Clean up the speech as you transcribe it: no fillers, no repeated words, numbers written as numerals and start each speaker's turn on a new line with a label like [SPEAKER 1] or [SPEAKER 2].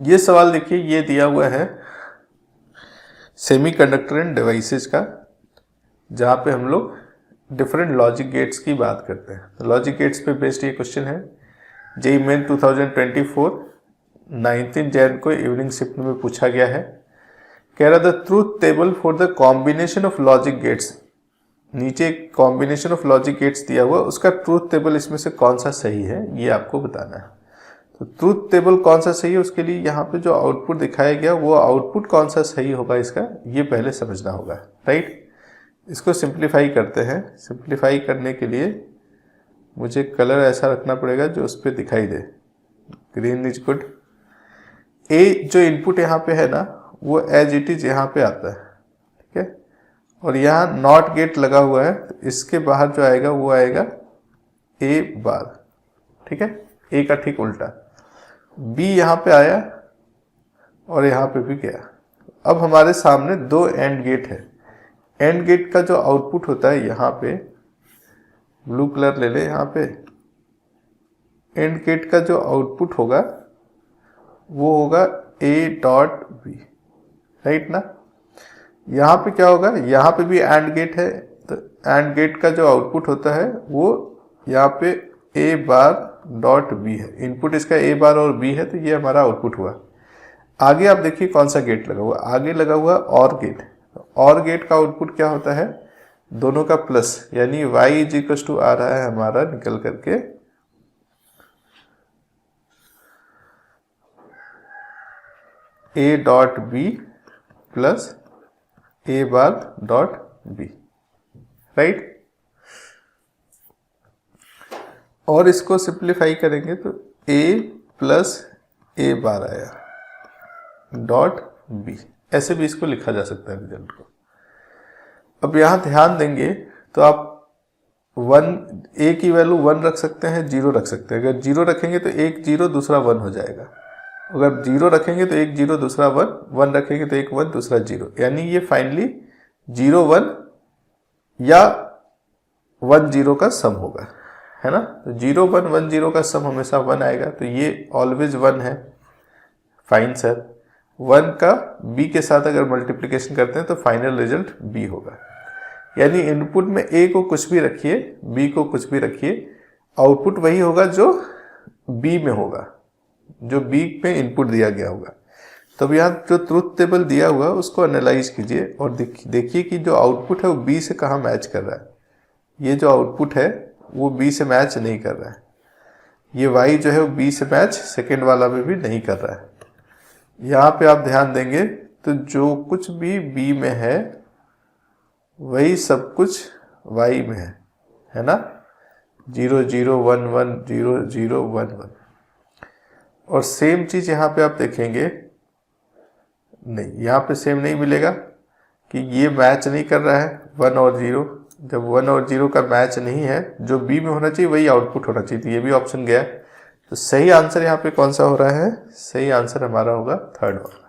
[SPEAKER 1] ये सवाल देखिए, ये दिया हुआ है सेमीकंडक्टर एंड डिवाइसेस का, जहाँ पे हम लोग डिफरेंट लॉजिक गेट्स की बात करते हैं। तो लॉजिक गेट्स पे बेस्ड ये क्वेश्चन है। जेईई मेन 2024 19 जैन को इवनिंग शिफ्ट में पूछा गया है। कह रहा था truth table for the combination of logic gates. नीचे कॉम्बिनेशन ऑफ लॉजिक गेट्स दिया हुआ, उसका ट्रूथ टेबल इसमें से कौन सा सही है ये आपको बताना है। तो ट्रूथ टेबल कौन सा सही है, उसके लिए यहाँ पे जो आउटपुट दिखाया गया वो आउटपुट कौन सा सही होगा इसका, ये पहले समझना होगा, राइट। इसको सिंप्लीफाई करते हैं। सिंप्लीफाई करने के लिए मुझे कलर ऐसा रखना पड़ेगा जो उस पर दिखाई दे। Green is good. ए जो इनपुट यहाँ पे है ना, वो एज इट इज यहाँ पे आता है, ठीक है। और यहाँ नॉट गेट लगा हुआ है, तो इसके बाहर जो आएगा वो आएगा ए बार, ठीक है। ए का ठीक उल्टा। बी यहाँ पे आया और यहाँ पे भी गया। अब हमारे सामने दो एंड गेट है। एंड गेट का जो आउटपुट होता है यहाँ पे, ब्लू कलर ले ले यहाँ पे, एंड गेट का जो आउटपुट होगा वो होगा ए डॉट बी, राइट ना। यहाँ पे क्या होगा, यहाँ पे भी एंड गेट है, तो एंड गेट का जो आउटपुट होता है वो यहाँ पे ए बार डॉट बी है। इनपुट इसका ए बार और बी है, तो ये हमारा आउटपुट हुआ। आगे आप देखिए कौन सा गेट लगा हुआ, आगे लगा हुआ और गेट। और गेट का आउटपुट क्या होता है, दोनों का प्लस, यानी y इज इक्वल टू आ रहा है हमारा निकल करके A dot B plus A bar dot B, right. और इसको सिंप्लीफाई करेंगे तो a प्लस ए बार आया डॉट बी, ऐसे भी इसको लिखा जा सकता है रिजल्ट को। अब यहाँ ध्यान देंगे तो आप 1 a की वैल्यू 1 रख सकते हैं, 0 रख सकते हैं। अगर 0 रखेंगे तो एक 0 दूसरा 1 हो जाएगा। अगर 0 रखेंगे तो एक 0 दूसरा 1, 1 रखेंगे तो एक 1 दूसरा 0, यानी ये फाइनली 0 1 या 1 0 का सम होगा, है ना। तो 0 1 1 0 का सम हमेशा 1 आएगा, तो ये ऑलवेज 1 है। फाइन सर, 1 का b के साथ अगर मल्टीप्लिकेशन करते हैं तो फाइनल रिजल्ट b होगा। यानी इनपुट में a को कुछ भी रखिए, b को कुछ भी रखिए, आउटपुट वही होगा जो b में होगा, जो b में इनपुट दिया गया होगा। तब यहाँ जो ट्रूथ टेबल दिया हुआ है उसको एनालाइज कीजिए और देखिए कि जो आउटपुट है वो b से कहाँ मैच कर रहा है। ये जो आउटपुट है वो b से मैच नहीं कर रहा है। ये y जो है वो b से मैच सेकेंड वाला में भी नहीं कर रहा है। यहाँ पे आप ध्यान देंगे तो जो कुछ भी b में है वही सब कुछ y में है ना। 0 0 1 1 0 0 1 1। और सेम चीज यहाँ पे आप देखेंगे, नहीं यहाँ पे सेम नहीं मिलेगा कि ये मैच नहीं कर रहा है 1 और 0। जब 1 और 0 का मैच नहीं है, जो b में होना चाहिए वही आउटपुट होना चाहिए, तो ये भी ऑप्शन गया। तो सही आंसर यहाँ पे कौन सा हो रहा है, सही आंसर हमारा होगा थर्ड वाला।